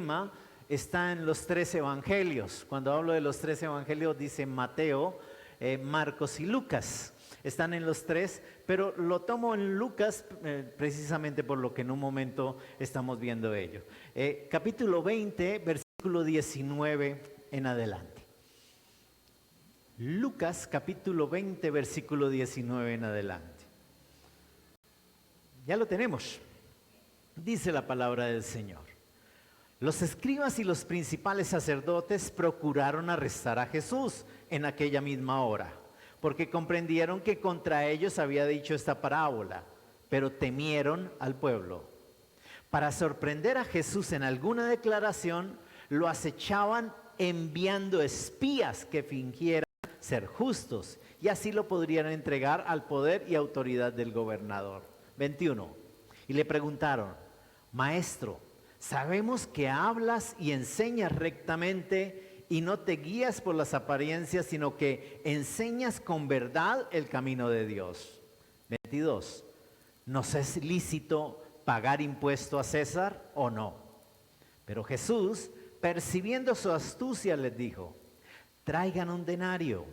tema está en los 3 evangelios. Cuando hablo de los 3 evangelios dice Mateo, Marcos y Lucas. Están en los 3, pero lo tomo en Lucas precisamente por lo que en un momento estamos viendo ello. Capítulo 20, versículo 19 en adelante. Lucas capítulo 20, versículo 19 en adelante. Ya lo tenemos. Dice la palabra del Señor. Los escribas y los principales sacerdotes procuraron arrestar a Jesús en aquella misma hora, porque comprendieron que contra ellos había dicho esta parábola, pero temieron al pueblo. Para sorprender a Jesús en alguna declaración, lo acechaban enviando espías que fingieran ser justos, y así lo podrían entregar al poder y autoridad del gobernador. 21. Y le preguntaron: Maestro, sabemos que hablas y enseñas rectamente y no te guías por las apariencias, sino que enseñas con verdad el camino de Dios. 22. ¿Nos es lícito pagar impuesto a César o no? Pero Jesús, percibiendo su astucia, les dijo: traigan un denario.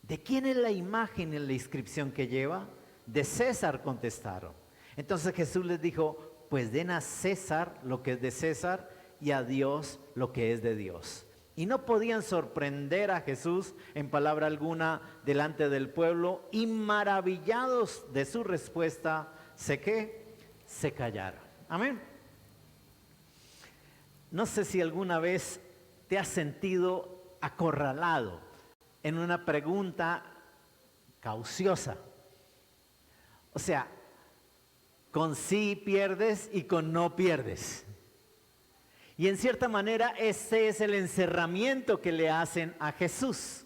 ¿De quién es la imagen en la inscripción que lleva? De César, contestaron. Entonces Jesús les dijo: pues den a César lo que es de César y a Dios lo que es de Dios. Y no podían sorprender a Jesús en palabra alguna delante del pueblo, y maravillados de su respuesta, se callaron. Amén. No sé si alguna vez te has sentido acorralado en una pregunta cauciosa. O sea, con sí pierdes y con no pierdes. Y en cierta manera ese es el encerramiento que le hacen a Jesús.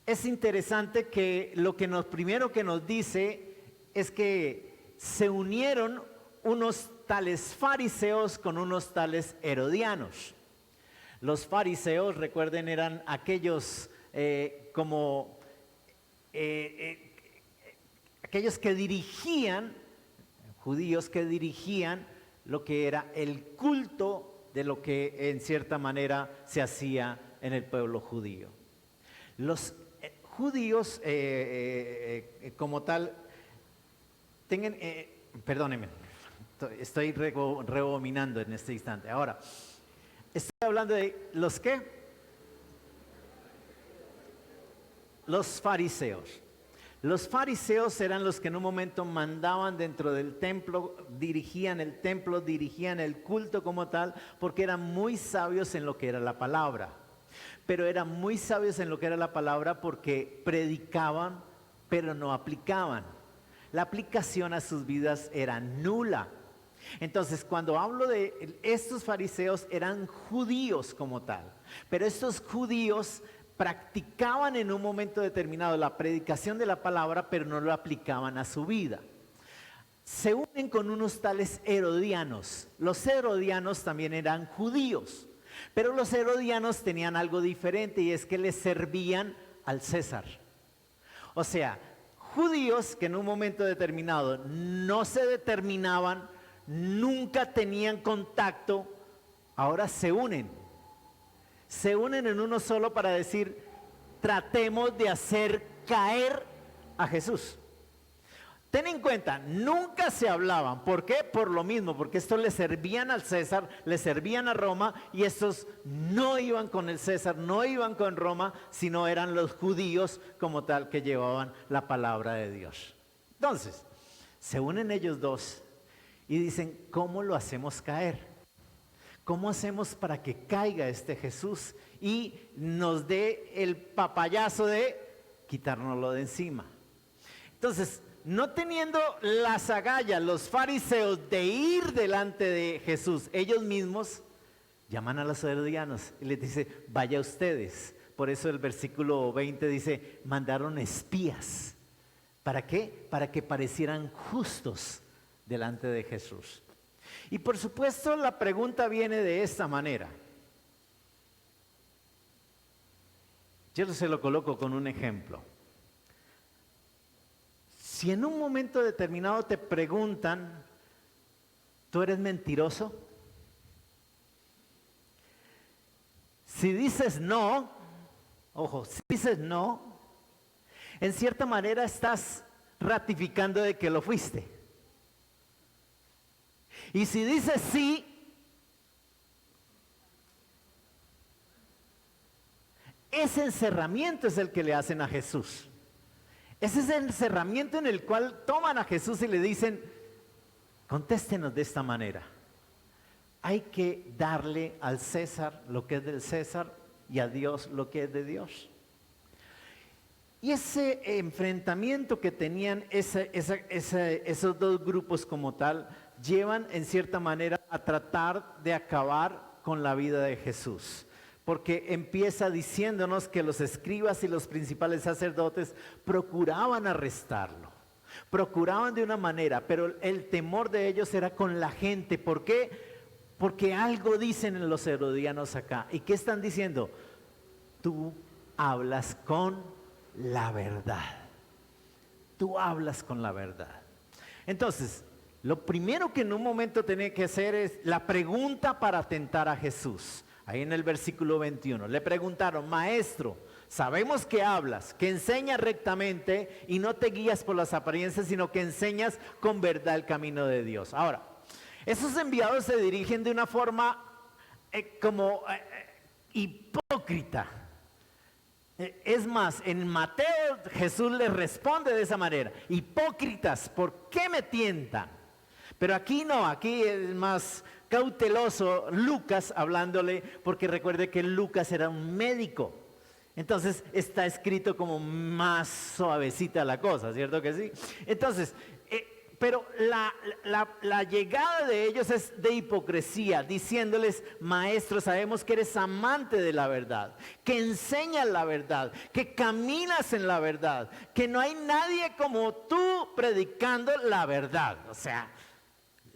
Es interesante que lo que primero que nos dice es que se unieron unos tales fariseos con unos tales herodianos. Los fariseos, recuerden, eran aquellos aquellos que dirigían, judíos que dirigían lo que era el culto de lo que en cierta manera se hacía en el pueblo judío. Los judíos como tal, perdónenme, estoy rebominando en este instante. Ahora, estoy hablando de los ¿qué? Los fariseos. Los fariseos eran los que en un momento mandaban dentro del templo, dirigían el templo, dirigían el culto como tal, porque eran muy sabios en lo que era la palabra. Pero eran muy sabios en lo que era la palabra porque predicaban, pero no aplicaban. La aplicación a sus vidas era nula. Entonces, cuando hablo de estos fariseos, eran judíos como tal, pero estos judíos practicaban en un momento determinado la predicación de la palabra, pero no lo aplicaban a su vida. Se unen con unos tales herodianos. Los herodianos también eran judíos, pero los herodianos tenían algo diferente, y es que les servían al César. O sea, judíos que en un momento determinado no se determinaban, nunca tenían contacto, ahora se unen. Se unen en uno solo para decir: tratemos de hacer caer a Jesús. Ten en cuenta, nunca se hablaban. ¿Por qué? Por lo mismo, porque estos le servían al César, le servían a Roma, y estos no iban con el César, no iban con Roma, sino eran los judíos como tal que llevaban la palabra de Dios. Entonces, se unen ellos dos y dicen: ¿cómo lo hacemos caer? ¿Cómo hacemos para que caiga este Jesús y nos dé el papayazo de quitárnoslo de encima? Entonces, no teniendo las agallas los fariseos de ir delante de Jesús, ellos mismos llaman a los herodianos y les dice: vaya ustedes. Por eso el versículo 20 dice: mandaron espías. ¿Para qué? Para que parecieran justos delante de Jesús. Y por supuesto la pregunta viene de esta manera. Yo se lo coloco con un ejemplo. Si en un momento determinado te preguntan: ¿tú eres mentiroso? Si dices no, ojo, si dices no, en cierta manera estás ratificando de que lo fuiste. Y si dices sí, ese encerramiento es el que le hacen a Jesús. Ese es el encerramiento en el cual toman a Jesús y le dicen, contéstenos de esta manera. Hay que darle al César lo que es del César y a Dios lo que es de Dios. Y ese enfrentamiento que tenían esos dos grupos como tal, llevan en cierta manera a tratar de acabar con la vida de Jesús. Porque empieza diciéndonos que los escribas y los principales sacerdotes procuraban arrestarlo. Procuraban de una manera, pero el temor de ellos era con la gente. ¿Por qué? Porque algo dicen los herodianos acá. ¿Y qué están diciendo? Tú hablas con la verdad. Tú hablas con la verdad. Entonces, lo primero que en un momento tenía que hacer es la pregunta para tentar a Jesús. Ahí en el versículo 21, le preguntaron, maestro, sabemos que hablas, que enseñas rectamente y no te guías por las apariencias, sino que enseñas con verdad el camino de Dios. Ahora, esos enviados se dirigen de una forma hipócrita. Es más, en Mateo Jesús les responde de esa manera, hipócritas, ¿por qué me tientan? Pero aquí no, aquí es más cauteloso Lucas hablándole, porque recuerde que Lucas era un médico. Entonces está escrito como más suavecita la cosa, ¿cierto que sí? Entonces, pero la llegada de ellos es de hipocresía, diciéndoles, maestro, sabemos que eres amante de la verdad, que enseñas la verdad, que caminas en la verdad, que no hay nadie como tú predicando la verdad. O sea,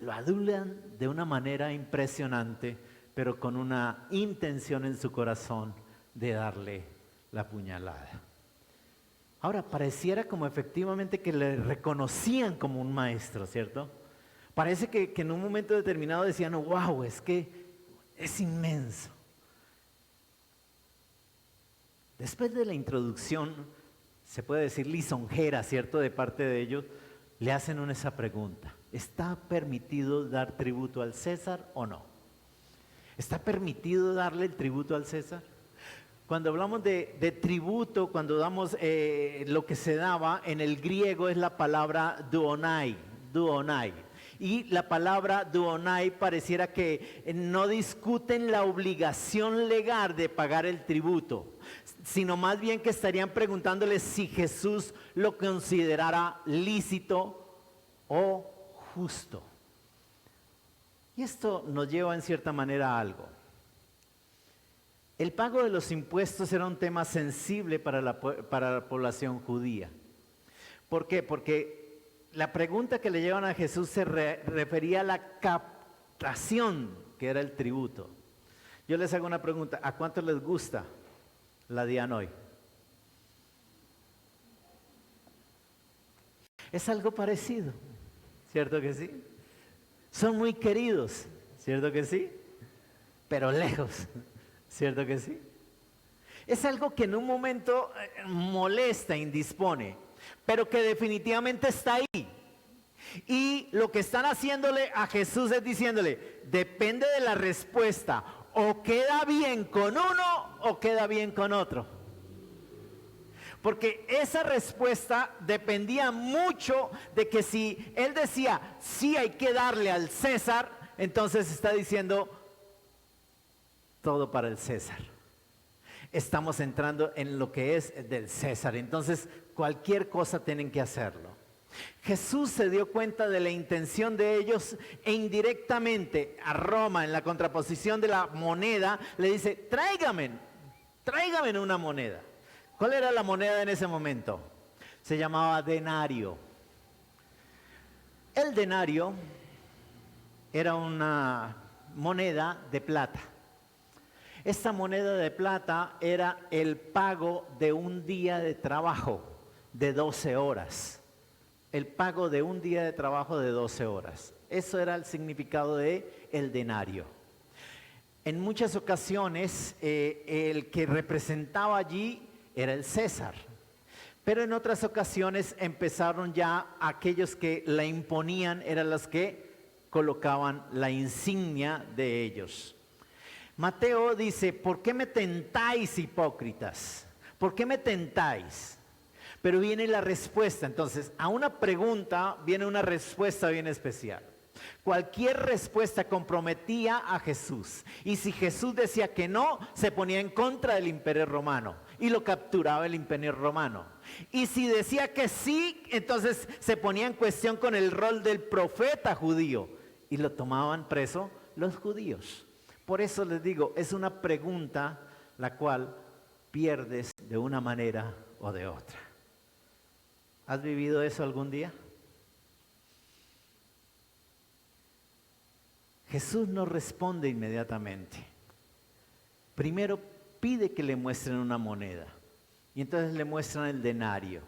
lo adulan de una manera impresionante, pero con una intención en su corazón de darle la puñalada. Ahora, pareciera como efectivamente que le reconocían como un maestro, ¿cierto? Parece que en un momento determinado decían, wow, es que es inmenso. Después de la introducción, se puede decir lisonjera, ¿cierto? De parte de ellos, le hacen esa pregunta. ¿Está permitido dar tributo al César o no? ¿Está permitido darle el tributo al César? Cuando hablamos de tributo, cuando damos lo que se daba, en el griego es la palabra duonai. Y la palabra duonai pareciera que no discuten la obligación legal de pagar el tributo, sino más bien que estarían preguntándole si Jesús lo considerara lícito o justo. Y esto nos lleva en cierta manera a algo. El pago de los impuestos era un tema sensible para la población judía. ¿Por qué? Porque la pregunta que le llevan a Jesús se refería a la captación, que era el tributo. Yo les hago una pregunta, ¿a cuántos les gusta la DIAN hoy? Es algo parecido, ¿cierto que sí? Son muy queridos, ¿cierto que sí? Pero lejos, ¿cierto que sí? Es algo que en un momento molesta, indispone, pero que definitivamente está ahí. Y lo que están haciéndole a Jesús es diciéndole, depende de la respuesta, o queda bien con uno o queda bien con otro. Porque esa respuesta dependía mucho de que si él decía, sí hay que darle al César, entonces está diciendo, todo para el César. Estamos entrando en lo que es del César, entonces cualquier cosa tienen que hacerlo. Jesús se dio cuenta de la intención de ellos e indirectamente a Roma, en la contraposición de la moneda, le dice, tráigame una moneda. ¿Cuál era la moneda en ese momento? Se llamaba denario. El denario era una moneda de plata. Esta moneda de plata era el pago de un día de trabajo de 12 horas. El pago de un día de trabajo de 12 horas. Eso era el significado de el denario. en muchas ocasiones el que representaba allí era el César. Pero en otras ocasiones empezaron ya aquellos que la imponían, eran los que colocaban la insignia de ellos. Mateo dice, ¿por qué me tentáis, hipócritas? ¿Por qué me tentáis? Pero viene la respuesta. Entonces, a una pregunta viene una respuesta bien especial. Cualquier respuesta comprometía a Jesús. Y si Jesús decía que no, se ponía en contra del imperio romano y lo capturaba el imperio romano. Y si decía que sí, entonces se ponía en cuestión con el rol del profeta judío y lo tomaban preso los judíos. Por eso les digo, es una pregunta la cual pierdes de una manera o de otra. ¿Has vivido eso algún día? Jesús no responde inmediatamente. Primero pide que le muestren una moneda y entonces le muestran el denario.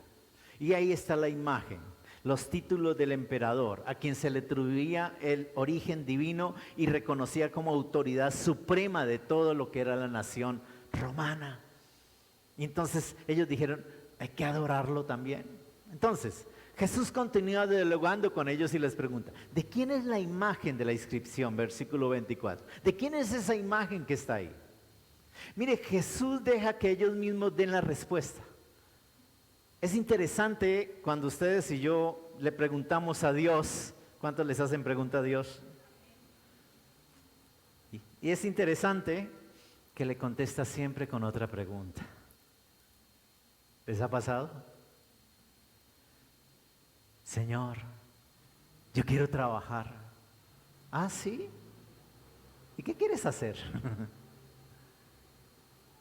Y ahí está la imagen, los títulos del emperador, a quien se le atribuía el origen divino y reconocía como autoridad suprema de todo lo que era la nación romana. Y entonces ellos dijeron, hay que adorarlo también. Entonces, Jesús continúa dialogando con ellos y les pregunta, ¿de quién es la imagen de la inscripción? Versículo 24. ¿De quién es esa imagen que está ahí? Mire, Jesús deja que ellos mismos den la respuesta. Es interesante cuando ustedes y yo le preguntamos a Dios, ¿cuántos les hacen pregunta a Dios? Y es interesante que le contesta siempre con otra pregunta. ¿Les ha pasado? Señor, yo quiero trabajar. ¿Ah, sí? ¿Y qué quieres hacer?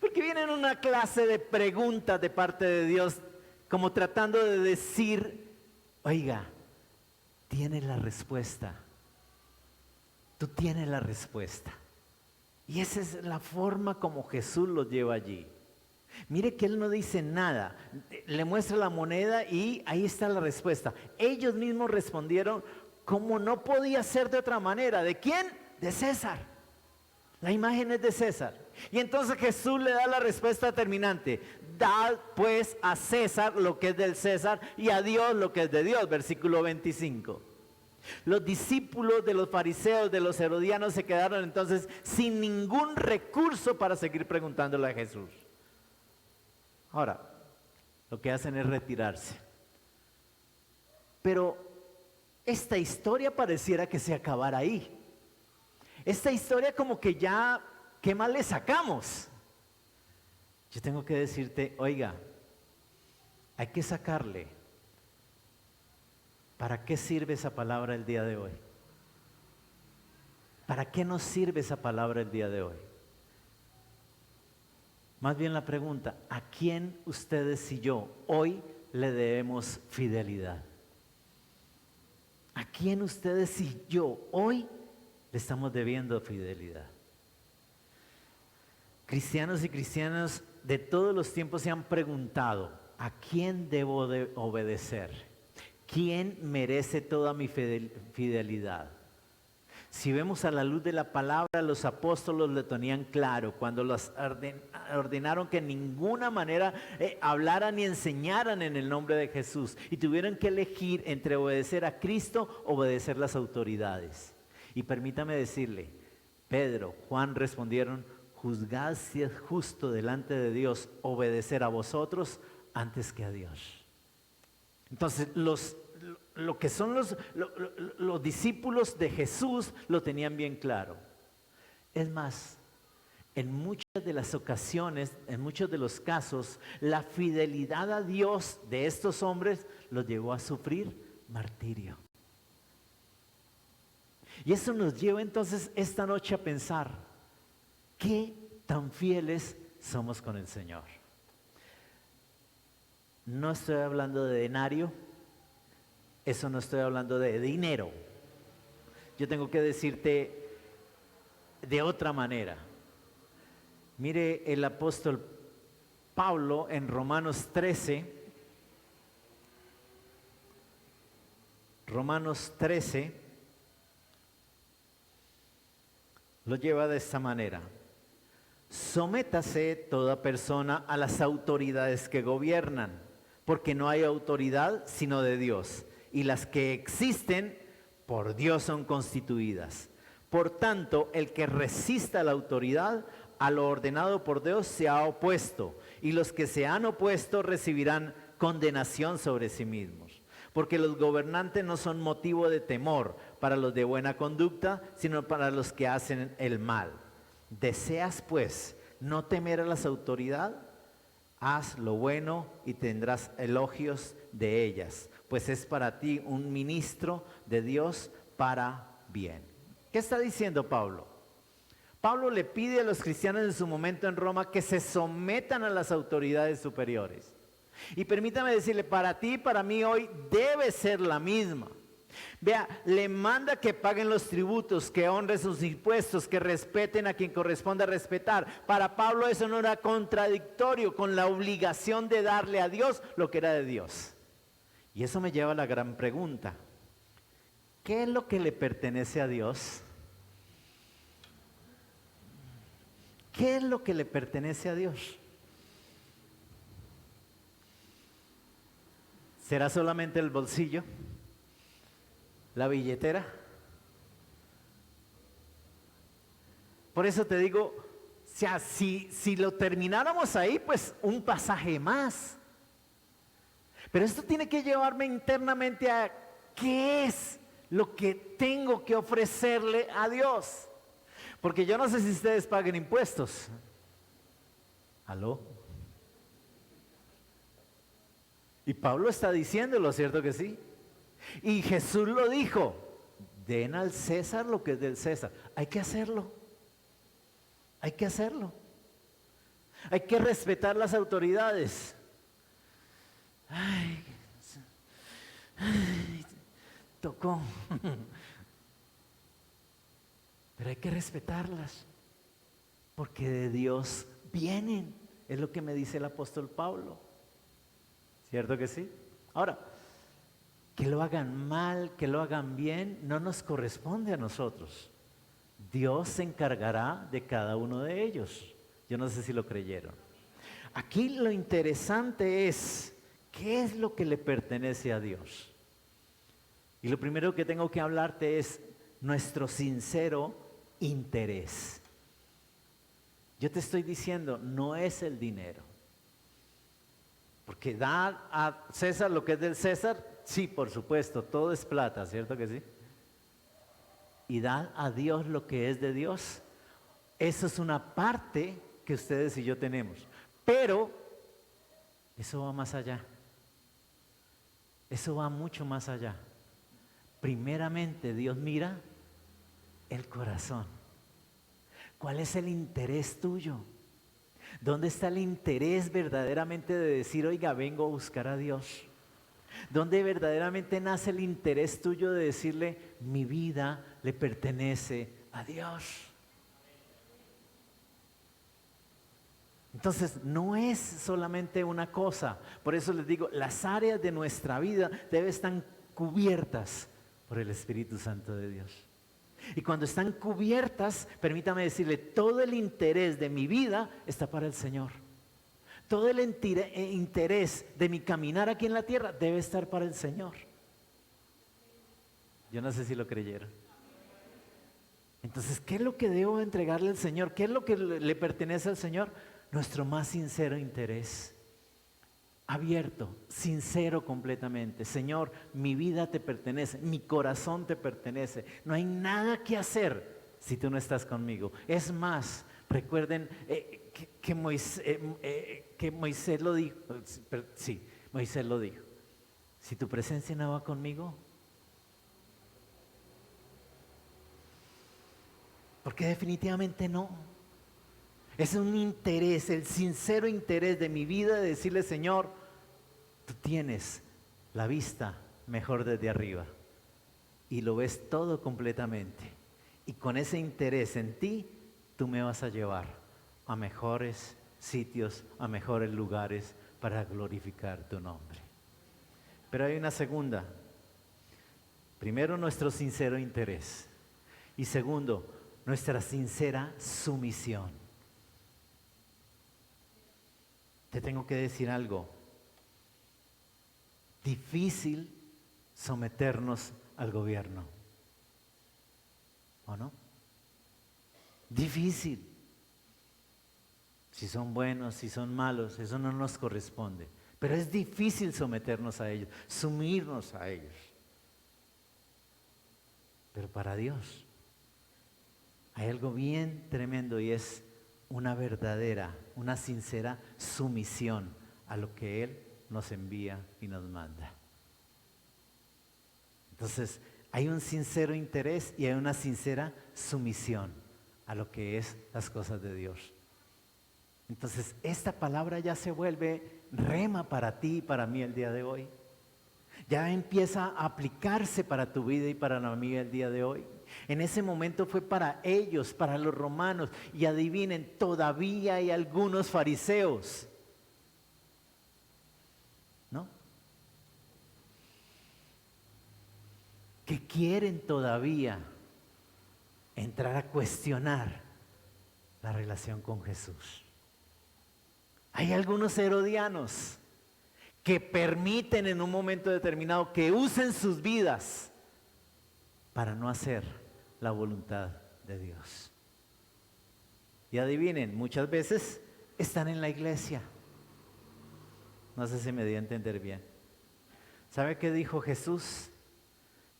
Porque viene una clase de preguntas de parte de Dios, como tratando de decir, oiga, tienes la respuesta. Tú tienes la respuesta. Y esa es la forma como Jesús los lleva allí. Mire que Él no dice nada, le muestra la moneda y ahí está la respuesta. Ellos mismos respondieron como no podía ser de otra manera. ¿De quién? De César. La imagen es de César. Y entonces Jesús le da la respuesta terminante. Dad pues a César lo que es del César y a Dios lo que es de Dios. Versículo 25. Los discípulos de los fariseos, de los herodianos se quedaron entonces sin ningún recurso para seguir preguntándole a Jesús. Ahora, lo que hacen es retirarse. Pero esta historia pareciera que se acabara ahí. Esta historia como que ya, ¿qué más le sacamos? Yo tengo que decirte, oiga, hay que sacarle. ¿Para qué sirve esa palabra el día de hoy? ¿Para qué nos sirve esa palabra el día de hoy? Más bien la pregunta, ¿a quién ustedes y yo hoy le debemos fidelidad? ¿A quién ustedes y yo hoy le estamos debiendo fidelidad? Cristianos y cristianas de todos los tiempos se han preguntado, ¿a quién debo de obedecer? ¿Quién merece toda mi fidelidad? Si vemos a la luz de la palabra, los apóstoles lo tenían claro cuando los ordenaron que en ninguna manera hablaran ni enseñaran en el nombre de Jesús y tuvieron que elegir entre obedecer a Cristo o obedecer las autoridades. Y permítame decirle, Pedro, Juan respondieron, juzgad si es justo delante de Dios obedecer a vosotros antes que a Dios. Entonces lo que son los discípulos de Jesús lo tenían bien claro. Es más, en muchas de las ocasiones, en muchos de los casos, la fidelidad a Dios de estos hombres los llevó a sufrir martirio. Y eso nos lleva entonces esta noche a pensar, ¿qué tan fieles somos con el Señor? No estoy hablando de denario, eso no estoy hablando de dinero. Yo tengo que decirte de otra manera. Mire el apóstol Pablo en Romanos 13, lo lleva de esta manera. Sométase toda persona a las autoridades que gobiernan, porque no hay autoridad sino de Dios, y las que existen por Dios son constituidas. Por tanto, el que resista a la autoridad, a lo ordenado por Dios, se ha opuesto, y los que se han opuesto recibirán condenación sobre sí mismos. Porque los gobernantes no son motivo de temor para los de buena conducta, sino para los que hacen el mal. ¿Deseas, pues, no temer a las autoridades? Haz lo bueno y tendrás elogios de ellas, pues es para ti un ministro de Dios para bien. ¿Qué está diciendo Pablo? Pablo le pide a los cristianos en su momento en Roma que se sometan a las autoridades superiores. Y permítame decirle, para ti y para mí hoy debe ser la misma. Vea, le manda que paguen los tributos, que honren sus impuestos, que respeten a quien corresponda respetar. Para Pablo eso no era contradictorio con la obligación de darle a Dios lo que era de Dios. Y eso me lleva a la gran pregunta: ¿qué es lo que le pertenece a Dios? ¿Qué es lo que le pertenece a Dios? ¿Será solamente el bolsillo? ¿La billetera? Por eso te digo, o sea, si lo termináramos ahí, pues un pasaje más. Pero esto tiene que llevarme internamente a qué es lo que tengo que ofrecerle a Dios. Porque yo no sé si ustedes paguen impuestos. ¿Aló? Y Pablo está diciéndolo, ¿cierto que sí? Y Jesús lo dijo: den al César lo que es del César. Hay que hacerlo. Hay que hacerlo. Hay que respetar las autoridades. Ay, tocó. Pero hay que respetarlas, porque de Dios vienen. Es lo que me dice el apóstol Pablo. ¿Cierto que sí? Ahora, que lo hagan mal, que lo hagan bien, no nos corresponde a nosotros. Dios se encargará de cada uno de ellos. Yo no sé si lo creyeron. Aquí lo interesante es, ¿qué es lo que le pertenece a Dios? Y lo primero que tengo que hablarte es nuestro sincero interés. Yo te estoy diciendo, no es el dinero. Porque dar a César lo que es del César, sí, por supuesto, todo es plata, ¿cierto que sí? Y dar a Dios lo que es de Dios, eso es una parte que ustedes y yo tenemos. Pero eso va más allá. Eso va mucho más allá. Primeramente, Dios mira el corazón. ¿Cuál es el interés tuyo? ¿Dónde está el interés verdaderamente de decir, oiga, vengo a buscar a Dios? ¿Dónde verdaderamente nace el interés tuyo de decirle, mi vida le pertenece a Dios? Entonces, no es solamente una cosa. Por eso les digo, las áreas de nuestra vida deben estar cubiertas por el Espíritu Santo de Dios. Y cuando están cubiertas, permítame decirle, todo el interés de mi vida está para el Señor. Todo el interés de mi caminar aquí en la tierra debe estar para el Señor. Yo no sé si lo creyeron. Entonces, ¿qué es lo que debo entregarle al Señor? ¿Qué es lo que le pertenece al Señor? Nuestro más sincero interés. Abierto, sincero completamente. Señor, mi vida te pertenece, mi corazón te pertenece. No hay nada que hacer si tú no estás conmigo. Es más, recuerden que Moisés lo dijo. Sí, Moisés lo dijo. Si tu presencia no va conmigo, porque definitivamente no. Es un interés, el sincero interés de mi vida de decirle, Señor, tú tienes la vista mejor desde arriba y lo ves todo completamente. Y con ese interés en ti, tú me vas a llevar a mejores sitios, a mejores lugares para glorificar tu nombre. Pero hay una segunda. Primero, nuestro sincero interés. Y segundo, nuestra sincera sumisión. Te tengo que decir algo. Difícil someternos al gobierno, ¿o no? Difícil. Si son buenos, si son malos, eso no nos corresponde. Pero es difícil someternos a ellos, sumirnos a ellos. Pero para Dios hay algo bien tremendo y es una verdadera, una sincera sumisión a lo que Él nos envía y nos manda. Entonces, hay un sincero interés y hay una sincera sumisión a lo que es las cosas de Dios. Entonces, esta palabra ya se vuelve rema para ti y para mí el día de hoy. Ya empieza a aplicarse para tu vida y para la mía el día de hoy. En ese momento fue para ellos, para los romanos. Y adivinen, todavía hay algunos fariseos, ¿no? Que quieren todavía entrar a cuestionar la relación con Jesús. Hay algunos herodianos que permiten en un momento determinado que usen sus vidas para no hacer la voluntad de Dios. Y adivinen, muchas veces están en la iglesia. No sé si me di a entender bien. ¿Sabe qué dijo Jesús?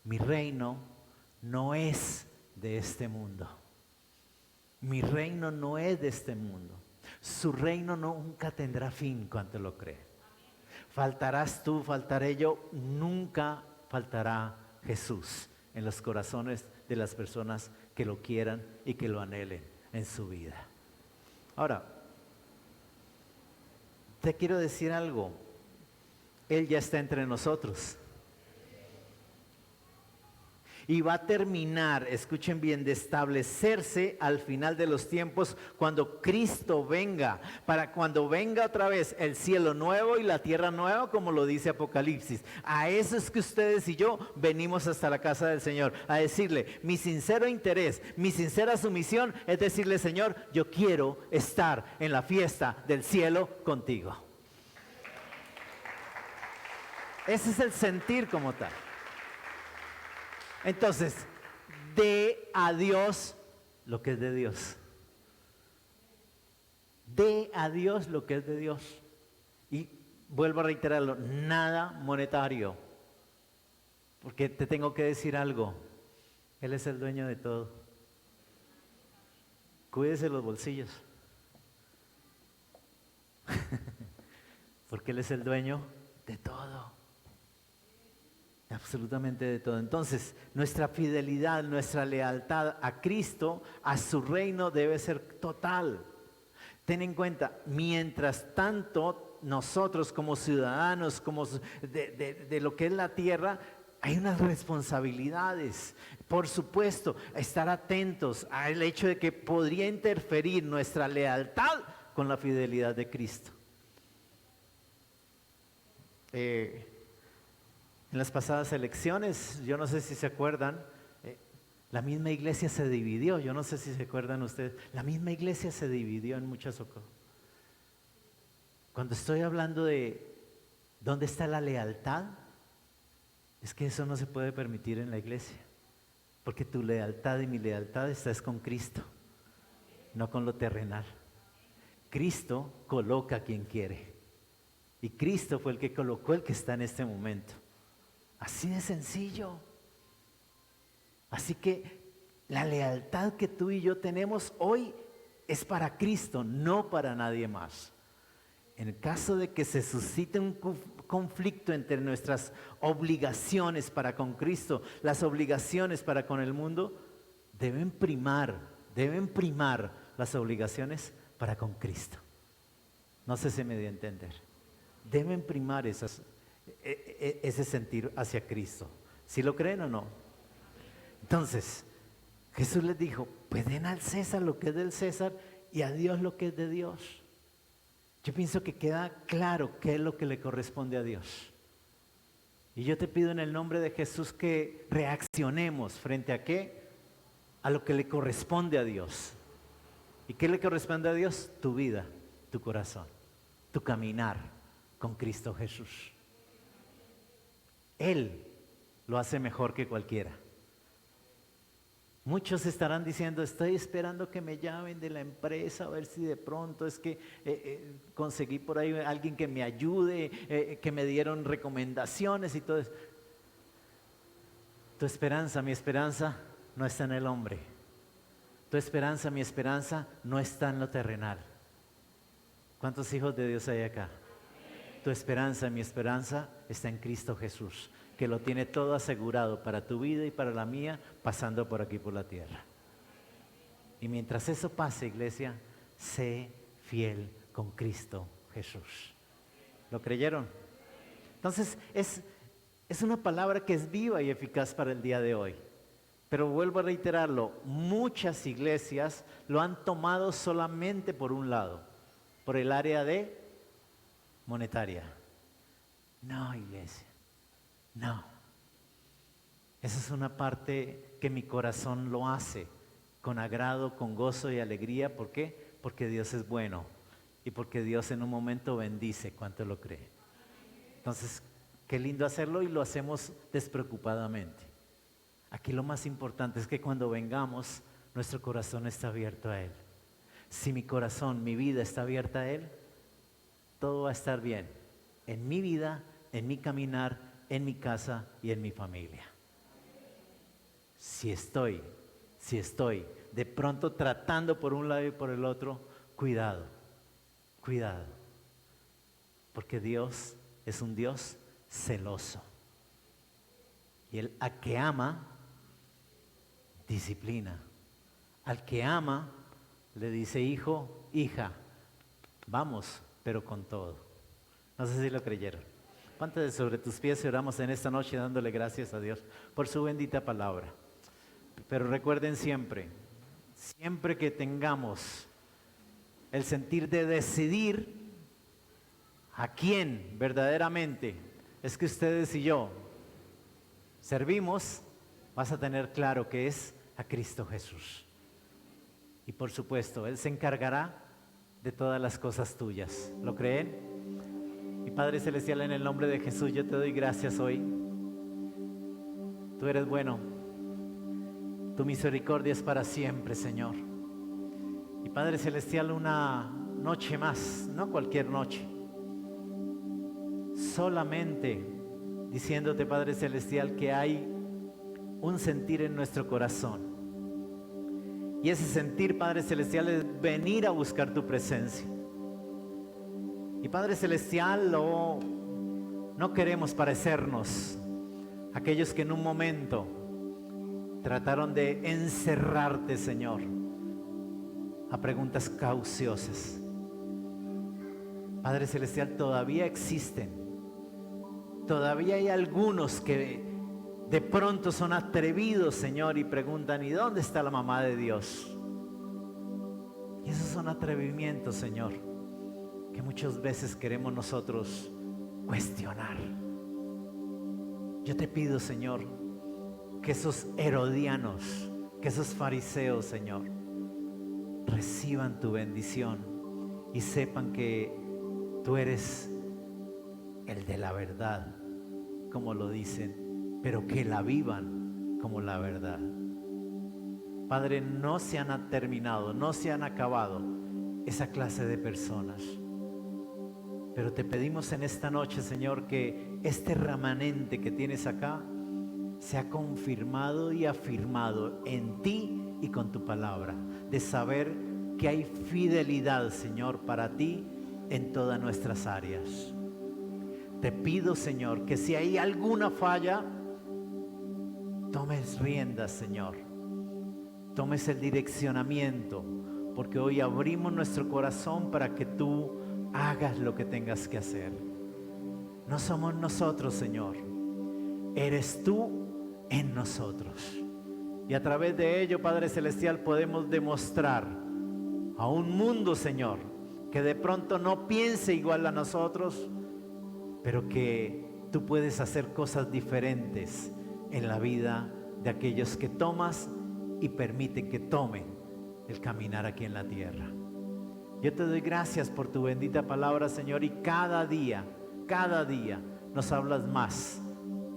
Mi reino no es de este mundo. Mi reino no es de este mundo. Su reino nunca tendrá fin cuando lo cree. Faltarás tú, faltaré yo, nunca faltará Jesús en los corazones de las personas que lo quieran y que lo anhelen en su vida. Ahora, te quiero decir algo. Él ya está entre nosotros. Y va a terminar, escuchen bien, de establecerse al final de los tiempos cuando Cristo venga, para cuando venga otra vez el cielo nuevo y la tierra nueva, como lo dice Apocalipsis. A eso es que ustedes y yo venimos hasta la casa del Señor, a decirle, mi sincero interés, mi sincera sumisión es decirle, Señor, yo quiero estar en la fiesta del cielo contigo. Ese es el sentir como tal. Entonces, dé a Dios lo que es de Dios. Dé a Dios lo que es de Dios. Y vuelvo a reiterarlo, nada monetario. Porque te tengo que decir algo. Él es el dueño de todo. Cuídese los bolsillos. Porque Él es el dueño de todo. Absolutamente de todo. Entonces, nuestra fidelidad, nuestra lealtad a Cristo, a su reino debe ser total. Ten en cuenta, mientras tanto nosotros como ciudadanos, como de lo que es la tierra, hay unas responsabilidades. Por supuesto, estar atentos al hecho de que podría interferir nuestra lealtad con la fidelidad de Cristo. En las pasadas elecciones, yo no sé si se acuerdan, la misma iglesia se dividió, yo no sé si se acuerdan ustedes, la misma iglesia se dividió en muchas ocasiones. Cuando estoy hablando de dónde está la lealtad, es que eso no se puede permitir en la iglesia, porque tu lealtad y mi lealtad está con Cristo, no con lo terrenal. Cristo coloca a quien quiere, y Cristo fue el que colocó el que está en este momento. Así de sencillo. Así que la lealtad que tú y yo tenemos hoy es para Cristo, no para nadie más. En el caso de que se suscite un conflicto entre nuestras obligaciones para con Cristo, las obligaciones para con el mundo, deben primar las obligaciones para con Cristo. No sé si me dio a entender. Deben primar ese sentir hacia Cristo. ¿Sí lo creen o no? Entonces, Jesús les dijo, pues den al César lo que es del César y a Dios lo que es de Dios. Yo pienso que queda claro qué es lo que le corresponde a Dios. Y yo te pido en el nombre de Jesús que reaccionemos frente a qué? a lo que le corresponde a Dios. ¿Y qué le corresponde a Dios? Tu vida, tu corazón, tu caminar con Cristo Jesús. Él lo hace mejor que cualquiera. Muchos estarán diciendo, estoy esperando que me llamen de la empresa, a ver si de pronto es que conseguí por ahí alguien que me ayude, que me dieron recomendaciones y todo eso. Tu esperanza, mi esperanza, no está en el hombre. Tu esperanza, mi esperanza, no está en lo terrenal. ¿Cuántos hijos de Dios hay acá? Tu esperanza, mi esperanza, está en Cristo Jesús, que lo tiene todo asegurado para tu vida y para la mía, pasando por aquí por la tierra. Y mientras eso pase, iglesia, sé fiel con Cristo Jesús. ¿Lo creyeron? Entonces, es una palabra que es viva y eficaz para el día de hoy. Pero vuelvo a reiterarlo, muchas iglesias lo han tomado solamente por un lado, por el área de monetaria. No, iglesia, no. Esa es una parte que mi corazón lo hace con agrado, con gozo y alegría. ¿Por qué? Porque Dios es bueno y porque Dios en un momento bendice. ¿Cuánto lo cree? Entonces, qué lindo hacerlo y lo hacemos despreocupadamente. Aquí lo más importante es que cuando vengamos, nuestro corazón está abierto a Él. Si mi corazón, mi vida está abierta a Él, todo va a estar bien. En mi vida, en mi caminar, en mi casa y en mi familia. Si estoy de pronto tratando por un lado y por el otro, cuidado, cuidado. Porque Dios es un Dios celoso. Y Él a que ama, disciplina. Al que ama, le dice, hijo, hija, vamos, pero con todo. No sé si lo creyeron. Ponte sobre tus pies y oramos en esta noche dándole gracias a Dios por su bendita palabra. Pero recuerden siempre que tengamos el sentir de decidir a quién verdaderamente es que ustedes y yo servimos, vas a tener claro que es a Cristo Jesús. Y por supuesto, Él se encargará de todas las cosas tuyas. ¿Lo creen? Mi Padre Celestial, en el nombre de Jesús, yo te doy gracias hoy. Tú eres bueno. Tu misericordia es para siempre, Señor. Y Padre Celestial, una noche más, no cualquier noche, solamente diciéndote, Padre Celestial, que hay un sentir en nuestro corazón. Y ese sentir, Padre Celestial, es venir a buscar tu presencia. Y Padre Celestial, no queremos parecernos a aquellos que en un momento trataron de encerrarte, Señor, a preguntas cauciosas. Padre Celestial, todavía existen. Todavía hay algunos que de pronto son atrevidos, Señor, y preguntan, ¿y dónde está la mamá de Dios? Y esos son atrevimientos, Señor, que muchas veces queremos nosotros cuestionar. Yo te pido, Señor, que esos herodianos, que esos fariseos, Señor, reciban tu bendición y sepan que tú eres el de la verdad, como lo dicen, pero que la vivan como la verdad. Padre, no se han terminado, no se han acabado esa clase de personas. Pero te pedimos en esta noche, Señor, que este remanente que tienes acá sea confirmado y afirmado en ti y con tu palabra, de saber que hay fidelidad, Señor, para ti en todas nuestras áreas. Te pido, Señor, que si hay alguna falla, tomes riendas, Señor. Tomes el direccionamiento, porque hoy abrimos nuestro corazón para que tú hagas lo que tengas que hacer. No somos nosotros, Señor. Eres tú en nosotros. Y a través de ello, Padre Celestial, podemos demostrar a un mundo, Señor, que de pronto no piense igual a nosotros, pero que tú puedes hacer cosas diferentes en la vida de aquellos que tomas y permite que tomen el caminar aquí en la tierra. Yo te doy gracias por tu bendita palabra, Señor, y cada día nos hablas más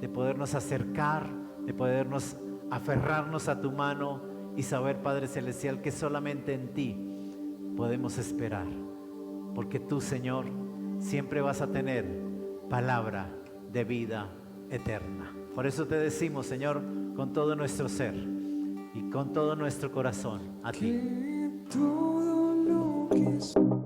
de podernos acercar, de podernos aferrarnos a tu mano y saber, Padre Celestial, que solamente en ti podemos esperar, porque tú, Señor, siempre vas a tener palabra de vida eterna. Por eso te decimos, Señor, con todo nuestro ser y con todo nuestro corazón, a ti. Que todo lo que soy